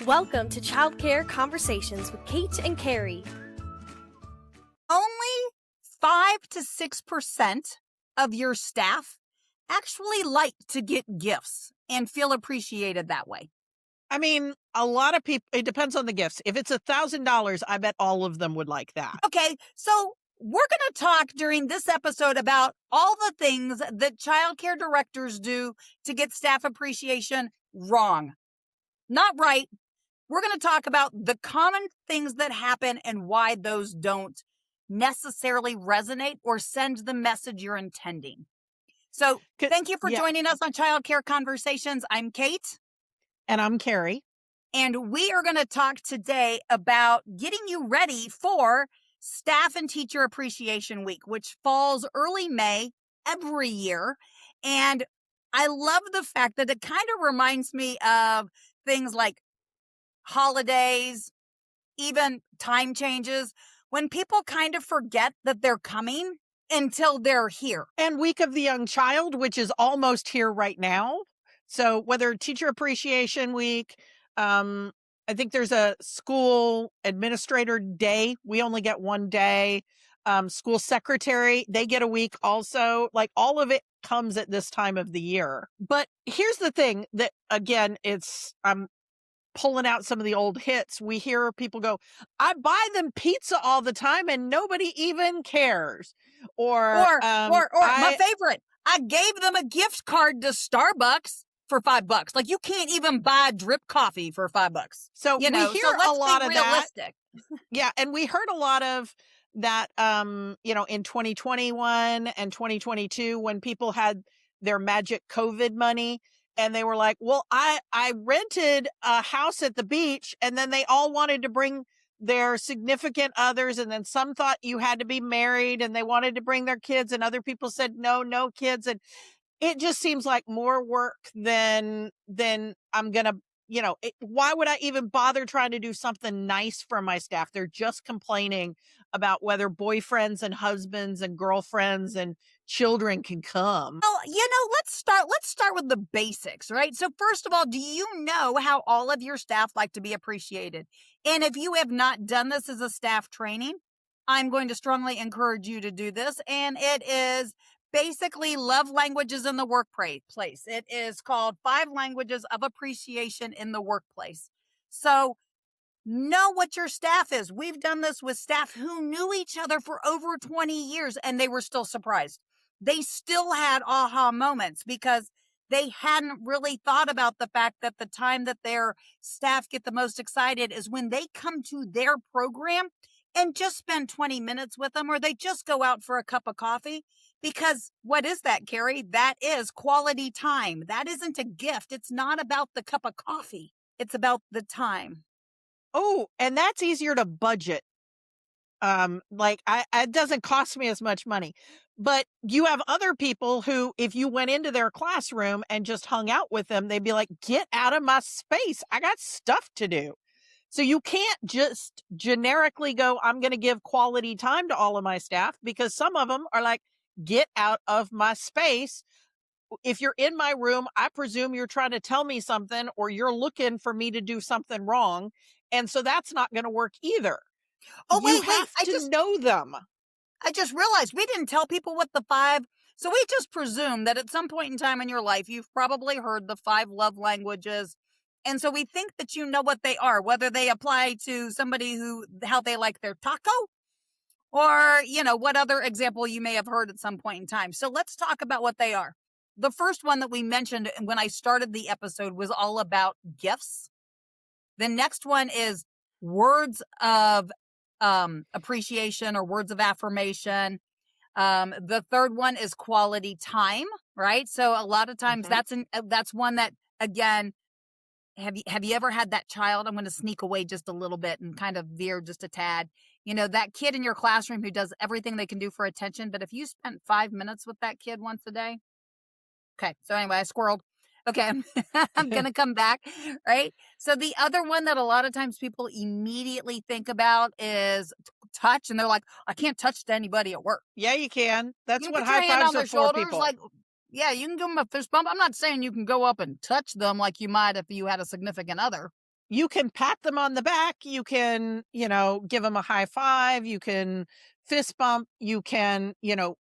Welcome to Childcare Conversations with Kate and Carrie. Only 5 to 6% of your staff actually like to get gifts and feel appreciated that way. I mean, a lot of people, it depends on the gifts. If it's $1,000, I bet all of them would like that. Okay, so we're going to talk during this episode about all the things that childcare directors do to get staff appreciation wrong. Not right. We're going to talk about the common things that happen and why those don't necessarily resonate or send the message you're intending. So thank you for joining us on Childcare Conversations. I'm Kate. And I'm Carrie. And we are going to talk today about getting you ready for Staff and Teacher Appreciation Week, which falls early May every year. And I love the fact that it kind of reminds me of things like holidays, even time changes, when people kind of forget that they're coming until they're here. And Week of the Young Child, which is almost here right now. So whether Teacher Appreciation Week, I think there's a School Administrator Day. We only get one day. School Secretary, they get a week also. Like all of it comes at this time of the year. But here's the thing that, again, I'm pulling out some of the old hits. We hear people go, I buy them pizza all the time and nobody even cares. Or my favorite, I gave them a gift card to Starbucks for $5. Like you can't even buy drip coffee for $5. So we hear a lot of that. Yeah. And we heard a lot of that, in 2021 and 2022, when people had their magic COVID money and they were like, well, I rented a house at the beach, and then they all wanted to bring their significant others. And then some thought you had to be married and they wanted to bring their kids, and other people said, no kids. And it just seems like more work than I'm going to, why would I even bother trying to do something nice for my staff? They're just complaining about whether boyfriends and husbands and girlfriends and children can come. Well, let's start with the basics, right? So first of all, do you know how all of your staff like to be appreciated? And if you have not done this as a staff training, I'm going to strongly encourage you to do this. And it is basically love languages in the workplace. It is called 5 languages of appreciation in the workplace. So know what your staff is. We've done this with staff who knew each other for over 20 years and they were still surprised. They still had aha moments because they hadn't really thought about the fact that the time that their staff get the most excited is when they come to their program and just spend 20 minutes with them, or they just go out for a cup of coffee. Because what is that, Carrie? That is quality time. That isn't a gift. It's not about the cup of coffee. It's about the time. Oh, and that's easier to budget. It doesn't cost me as much money. But you have other people who, if you went into their classroom and just hung out with them, they'd be like, get out of my space. I got stuff to do. So you can't just generically go, I'm going to give quality time to all of my staff, because some of them are like, get out of my space. If you're in my room, I presume you're trying to tell me something, or you're looking for me to do something wrong. And so that's not going to work either. Oh, you have to know them. I just realized we didn't tell people what the 5. So we just presume that at some point in time in your life, you've probably heard the 5 love languages. And so we think that you know what they are, whether they apply to somebody how they like their taco, or, what other example you may have heard at some point in time. So let's talk about what they are. The first one that we mentioned when I started the episode was all about gifts. The next one is words of appreciation or words of affirmation. The third one is quality time, right? So a lot of times that's one that, again, have you ever had that child? I'm going to sneak away just a little bit and kind of veer just a tad. That kid in your classroom who does everything they can do for attention. But if you spent 5 minutes with that kid once a day. Okay. So anyway, I squirreled. Okay. I'm going to come back. Right. So the other one that a lot of times people immediately think about is touch. And they're like, I can't touch anybody at work. Yeah, you can. That's what high fives are for, people. Like, yeah, you can give them a fist bump. I'm not saying you can go up and touch them like you might if you had a significant other. you can pat them on the back. You can, give them a high five. You can fist bump. You can,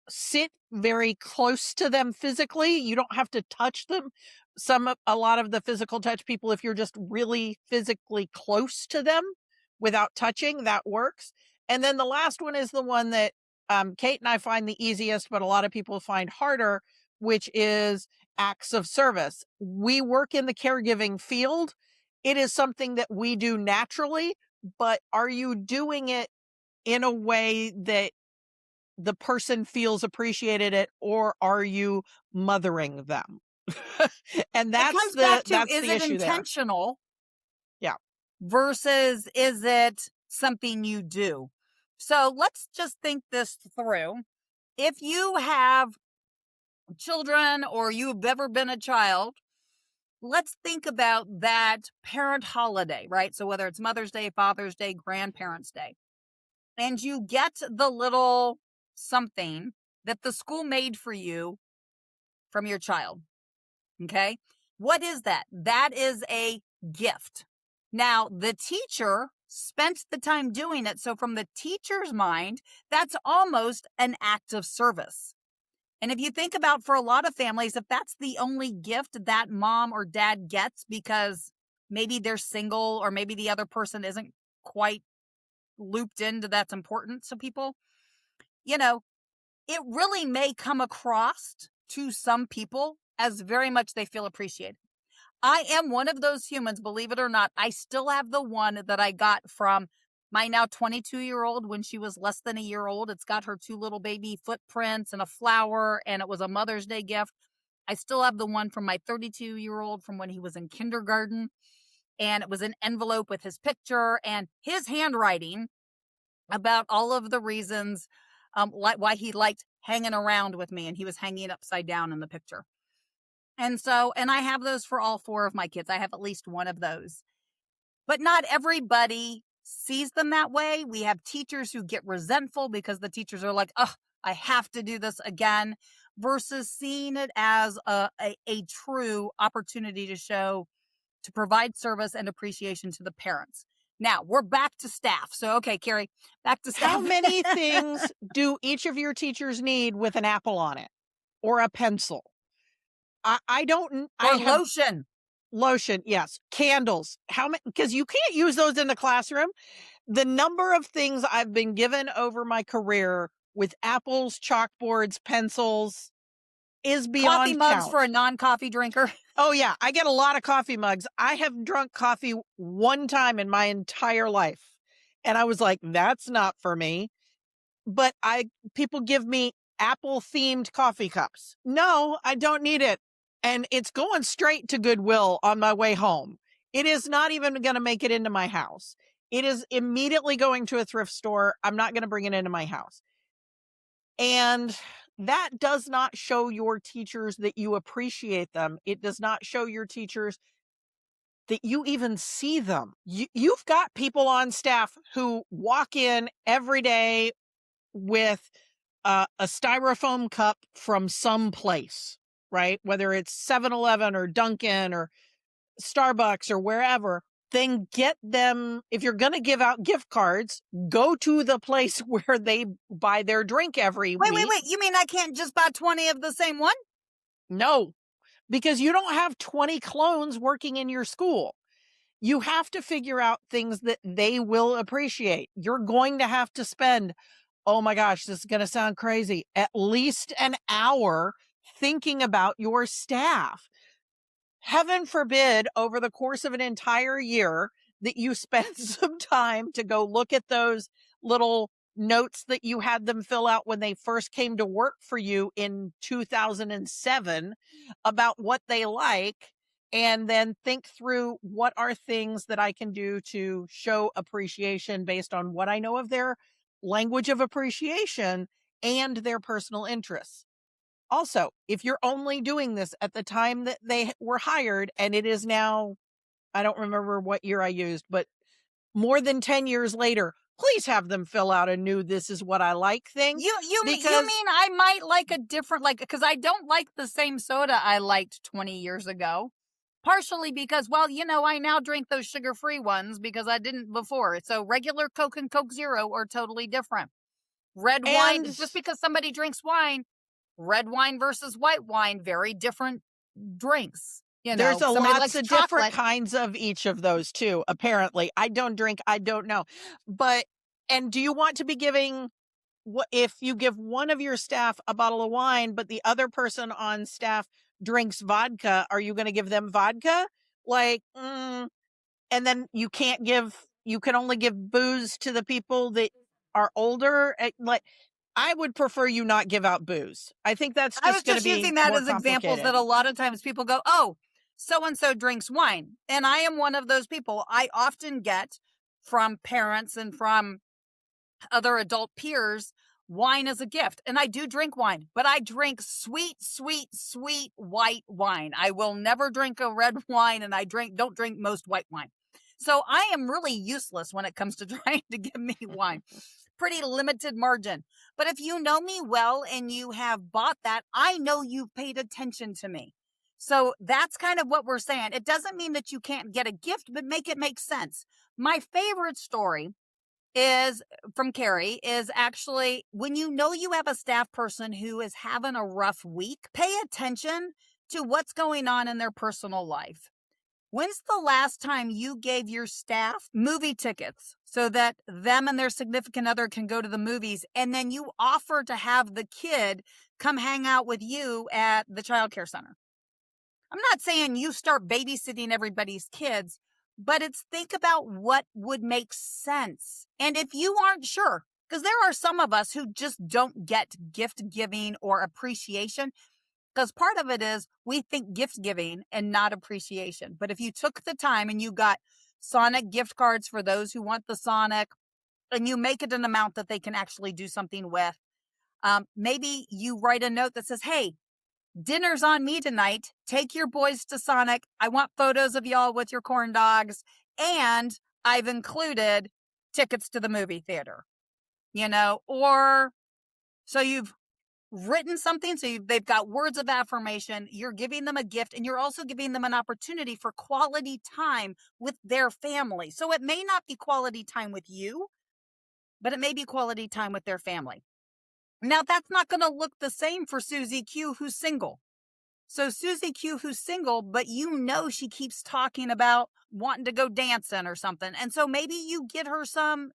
sit very close to them physically. You don't have to touch them. A lot of the physical touch people, if you're just really physically close to them without touching, that works. And then the last one is the one that Kate and I find the easiest, but a lot of people find harder, which is acts of service. We work in the caregiving field. It is something that we do naturally, but are you doing it in a way that the person feels appreciated it, or are you mothering them? And that's it comes back to, is it intentional? There. Yeah. Versus is it something you do? So let's just think this through. If you have children or you've ever been a child, let's think about that parent holiday, right? So whether it's Mother's Day, Father's Day, Grandparents' Day, and you get the little something that the school made for you from your child. Okay. What is that? That is a gift. Now, the teacher spent the time doing it. So from the teacher's mind, that's almost an act of service. And if you think about, for a lot of families, if that's the only gift that mom or dad gets because maybe they're single or maybe the other person isn't quite looped into that's important to people, it really may come across to some people as very much they feel appreciated. I am one of those humans, believe it or not. I still have the one that I got from my now 22-year-old when she was less than a year old. It's got her 2 little baby footprints and a flower, and it was a Mother's Day gift. I still have the one from my 32-year-old from when he was in kindergarten, and it was an envelope with his picture and his handwriting about all of the reasons why he liked hanging around with me, and he was hanging upside down in the picture. And I have those for all 4 of my kids. I have at least one of those. But not everybody sees them that way. We have teachers who get resentful because the teachers are like, oh, I have to do this again, versus seeing it as a true opportunity to provide service and appreciation to the parents. Now, we're back to staff. So, okay, Carrie, back to staff. How many things do each of your teachers need with an apple on it or a pencil? I don't. Or lotion. Lotion, yes. Candles. How many? Because you can't use those in the classroom. The number of things I've been given over my career with apples, chalkboards, pencils is beyond coffee mugs count. For a non-coffee drinker. Oh, yeah. I get a lot of coffee mugs. I have drunk coffee one time in my entire life. And I was like, that's not for me. But people give me apple themed coffee cups. No, I don't need it. And it's going straight to Goodwill on my way home. It is not even going to make it into my house. It is immediately going to a thrift store. I'm not going to bring it into my house. And that does not show your teachers that you appreciate them. It does not show your teachers that you even see them. You've got people on staff who walk in every day with a styrofoam cup from some place, right? Whether it's 7-Eleven or Dunkin' or Starbucks or wherever, then get them. If you're going to give out gift cards, go to the place where they buy their drink every week. Wait. You mean I can't just buy 20 of the same one? No, because you don't have 20 clones working in your school. You have to figure out things that they will appreciate. You're going to have to spend, oh my gosh, this is going to sound crazy, at least an hour thinking about your staff. Heaven forbid, over the course of an entire year, that you spend some time to go look at those little notes that you had them fill out when they first came to work for you in 2007 about what they like, and then think through what are things that I can do to show appreciation based on what I know of their language of appreciation and their personal interests. Also, if you're only doing this at the time that they were hired, and it is now, I don't remember what year I used, but more than 10 years later, please have them fill out a new "this is what I like" thing. You mean I might like a different, because I don't like the same soda I liked 20 years ago. partially because, well, I now drink those sugar-free ones because I didn't before. So regular Coke and Coke Zero are totally different. Red wine, just because somebody drinks wine, red wine versus white wine, very different drinks. There's lots of chocolate. different kinds of each of those too, apparently. I don't drink, I don't know. And do you want to be giving, if you give one of your staff a bottle of wine, but the other person on staff drinks vodka, are you going to give them vodka? And then you can only give booze to the people that are older. I would prefer you not give out booze. I think that's just going to be more complicated. I was just using that as examples that a lot of times people go, oh, so-and-so drinks wine. And I am one of those people. I often get from parents and from other adult peers wine as a gift. And I do drink wine, but I drink sweet, sweet, sweet white wine. I will never drink a red wine, and I don't drink most white wine. So I am really useless when it comes to trying to give me wine. Pretty limited margin. But if you know me well and you have bought that, I know you've paid attention to me. So that's kind of what we're saying. It doesn't mean that you can't get a gift, but make it make sense. My favorite story is from Carrie is actually when you know you have a staff person who is having a rough week, pay attention to what's going on in their personal life. When's the last time you gave your staff movie tickets so that them and their significant other can go to the movies, and then you offer to have the kid come hang out with you at the childcare center? I'm not saying you start babysitting everybody's kids, but it's think about what would make sense. And if you aren't sure, because there are some of us who just don't get gift giving or appreciation, because part of it is we think gift giving and not appreciation. But if you took the time and you got Sonic gift cards for those who want the Sonic, and you make it an amount that they can actually do something with, maybe you write a note that says, hey, dinner's on me tonight. Take your boys to Sonic. I want photos of y'all with your corn dogs. And I've included tickets to the movie theater, or so you've written something. So they've got words of affirmation. You're giving them a gift, and you're also giving them an opportunity for quality time with their family. So it may not be quality time with you, but it may be quality time with their family. Now, that's not going to look the same for Susie Q, who's single. So Susie Q, who's single, but she keeps talking about wanting to go dancing or something. And so maybe you get her some,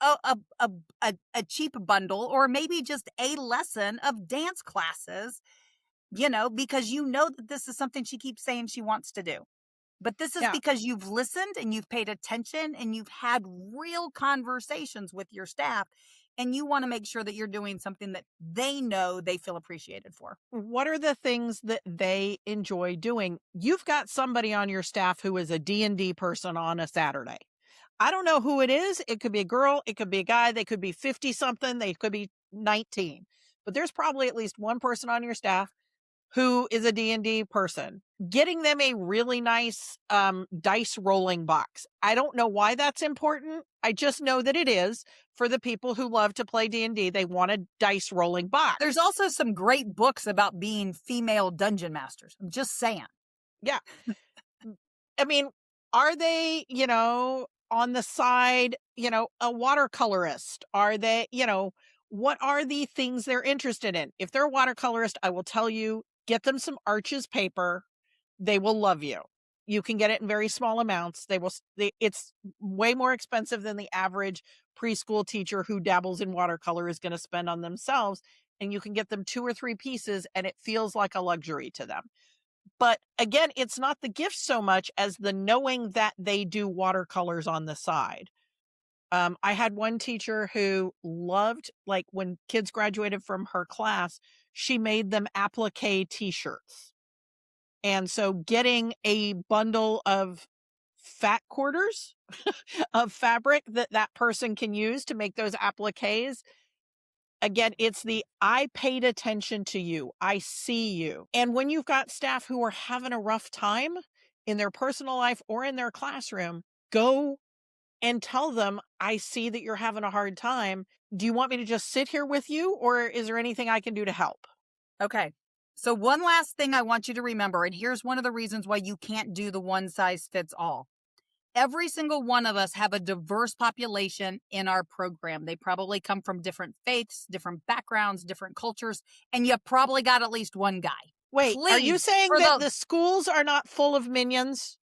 a cheap bundle, or maybe just a lesson of dance classes, because that this is something she keeps saying she wants to do. But this is because you've listened and you've paid attention and you've had real conversations with your staff. And you want to make sure that you're doing something that they know they feel appreciated for. What are the things that they enjoy doing? You've got somebody on your staff who is a D&D person on a Saturday. I don't know who it is. It could be a girl. It could be a guy. They could be 50-something. They could be 19. But there's probably at least one person on your staff who is a D&D person. Getting them a really nice dice rolling box. I don't know why that's important. I just know that it is for the people who love to play D&D. They want a dice rolling box. There's also some great books about being female dungeon masters. I'm just saying. Yeah. I mean, are they, on the side, a watercolorist? Are they, what are the things they're interested in? If they're a watercolorist, I will tell you, get them some Arches paper. They will love you. You can get it in very small amounts. It's way more expensive than the average preschool teacher who dabbles in watercolor is going to spend on themselves. And you can get them 2 or 3 pieces, and it feels like a luxury to them. But again, it's not the gift so much as the knowing that they do watercolors on the side. I had one teacher who loved, when kids graduated from her class, she made them applique t-shirts. And so getting a bundle of fat quarters of fabric that person can use to make those appliques. Again, it's I paid attention to you. I see you. And when you've got staff who are having a rough time in their personal life or in their classroom, go and tell them, I see that you're having a hard time. Do you want me to just sit here with you, or is there anything I can do to help? Okay. So one last thing I want you to remember, and here's one of the reasons why you can't do the one size fits all. Every single one of us have a diverse population in our program. They probably come from different faiths, different backgrounds, different cultures, and you probably got at least one guy. Wait, are you Please, saying that the schools are not full of minions?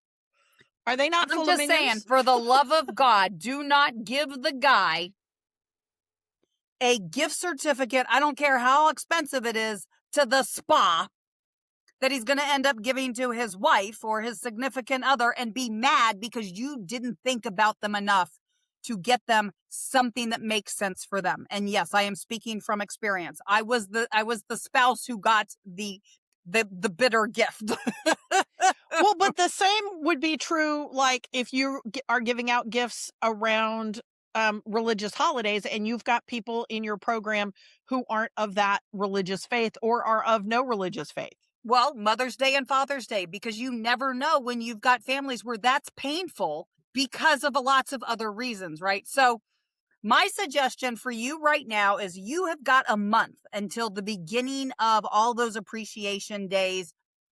Are they not full of minions? I'm just saying, for the love of God, do not give the guy a gift certificate, I don't care how expensive it is, to the spa that he's going to end up giving to his wife or his significant other and be mad because you didn't think about them enough to get them something that makes sense for them. And yes, I am speaking from experience. I was the spouse who got the bitter gift. Well, but the same would be true, like, if you are giving out gifts around religious holidays and you've got people in your program who aren't of that religious faith or are of no religious faith. Well, Mother's Day and Father's Day, because you never know when you've got families where that's painful because of lots of other reasons, right? So my suggestion for you right now is you have got a month until the beginning of all those appreciation days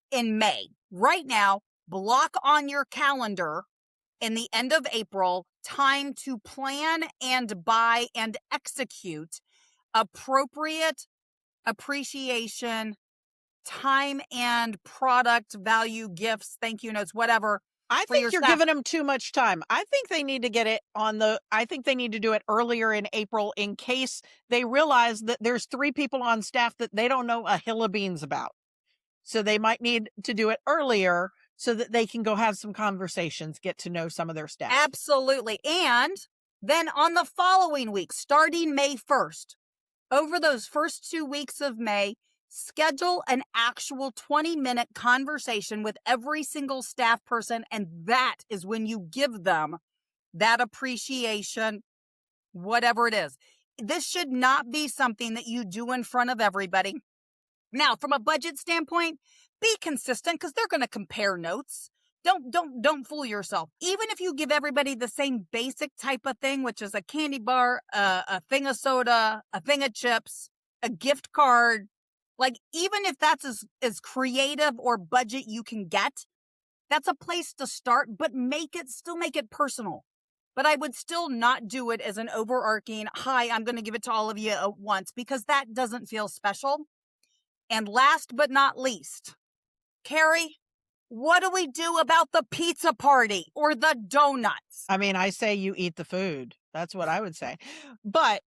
in May. Right now, block on your calendar in the end of April time to plan and buy and execute appropriate appreciation time and product value gifts, thank you notes, whatever. I think you're giving them too much time. I think they need to get it I think they need to do it earlier in April in case they realize that there's 3 people on staff that they don't know a hill of beans about. So they might need to do it earlier so that they can go have some conversations, get to know some of their staff. Absolutely. And then on the following week, starting May 1st, over those first 2 weeks of May, schedule an actual 20-minute conversation with every single staff person, and that is when you give them that appreciation, whatever it is. This should not be something that you do in front of everybody. Now, from a budget standpoint, be consistent because they're going to compare notes. Don't fool yourself. Even if you give everybody the same basic type of thing, which is a candy bar, a thing of soda, a thing of chips, a gift card, like even if that's as creative or budget you can get, that's a place to start, but still make it personal. But I would still not do it as an overarching, hi, I'm going to give it to all of you at once, because that doesn't feel special. And last but not least, Carrie, what do we do about the pizza party or the donuts? I mean, I say you eat the food. That's what I would say. But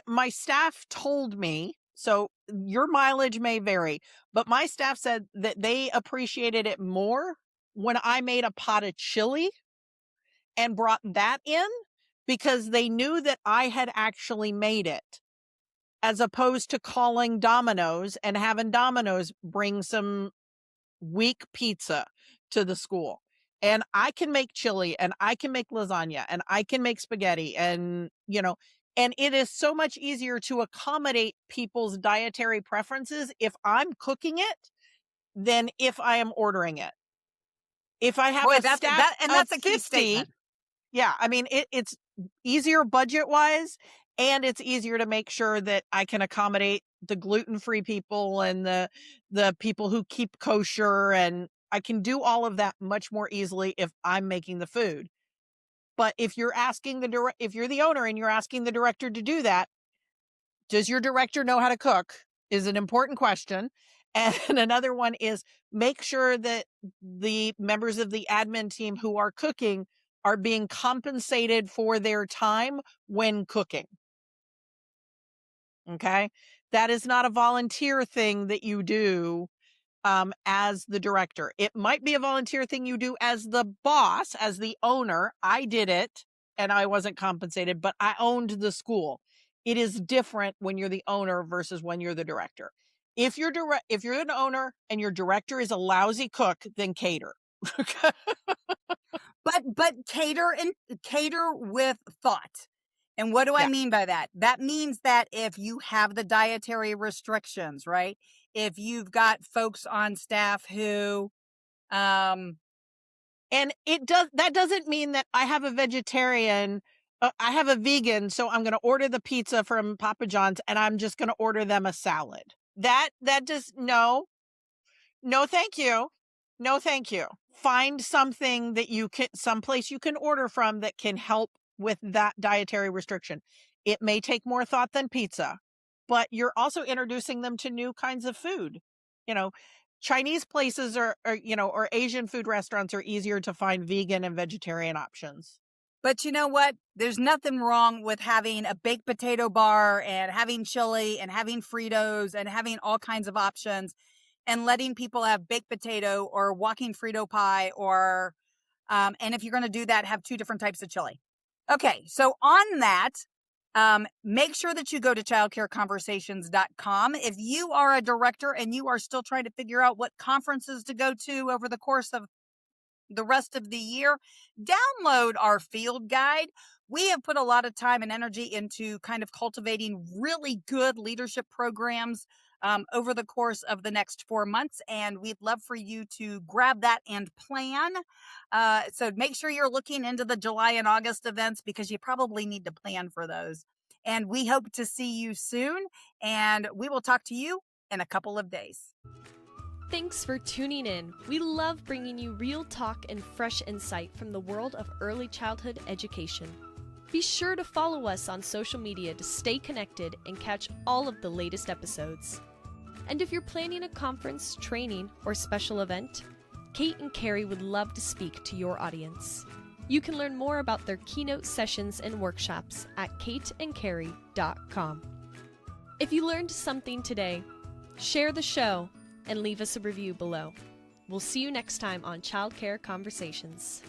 my staff told me, so your mileage may vary, but my staff said that they appreciated it more when I made a pot of chili and brought that in because they knew that I had actually made it, as opposed to calling Domino's and having Domino's bring some weak pizza to the school. And I can make chili and I can make lasagna and I can make spaghetti and it is so much easier to accommodate people's dietary preferences if I'm cooking it than if I am ordering it. If I have that's a key 50, statement. Yeah, I mean, it's easier budget-wise, and it's easier to make sure that I can accommodate the gluten-free people and the people who keep kosher, and I can do all of that much more easily if I'm making the food. But if you're the owner and you're asking the director to do that, does your director know how to cook? Is an important question. And another one is make sure that the members of the admin team who are cooking are being compensated for their time when cooking. Okay? That is not a volunteer thing that you do as the director. It might be a volunteer thing you do as the boss, as the owner. I did it and I wasn't compensated, but I owned the school. It is different when you're the owner versus when you're the director. If you're an owner and your director is a lousy cook, then cater. But cater with thought. And what do I mean by that? That means that if you have the dietary restrictions, right? If you've got folks on staff who and that doesn't mean that I have a vegetarian I have a vegan, so I'm going to order the pizza from Papa John's and I'm just going to order them a salad. That just, no, thank you. No, thank you. Find something that someplace you can order from that can help with that dietary restriction. It may take more thought than pizza, but you're also introducing them to new kinds of food. Chinese places or Asian food restaurants are easier to find vegan and vegetarian options. But you know what? There's nothing wrong with having a baked potato bar and having chili and having Fritos and having all kinds of options and letting people have baked potato or walking Frito pie or, and if you're going to do that, have 2 different types of chili. Okay. So on that, make sure that you go to childcareconversations.com. If you are a director and you are still trying to figure out what conferences to go to over the course of the rest of the year, download our field guide. We have put a lot of time and energy into kind of cultivating really good leadership programs over the course of the next 4 months. And we'd love for you to grab that and plan. So make sure you're looking into the July and August events because you probably need to plan for those. And we hope to see you soon. And we will talk to you in a couple of days. Thanks for tuning in. We love bringing you real talk and fresh insight from the world of early childhood education. Be sure to follow us on social media to stay connected and catch all of the latest episodes. And if you're planning a conference, training, or special event, Kate and Carrie would love to speak to your audience. You can learn more about their keynote sessions and workshops at kateandcarrie.com. If you learned something today, share the show and leave us a review below. We'll see you next time on Childcare Conversations.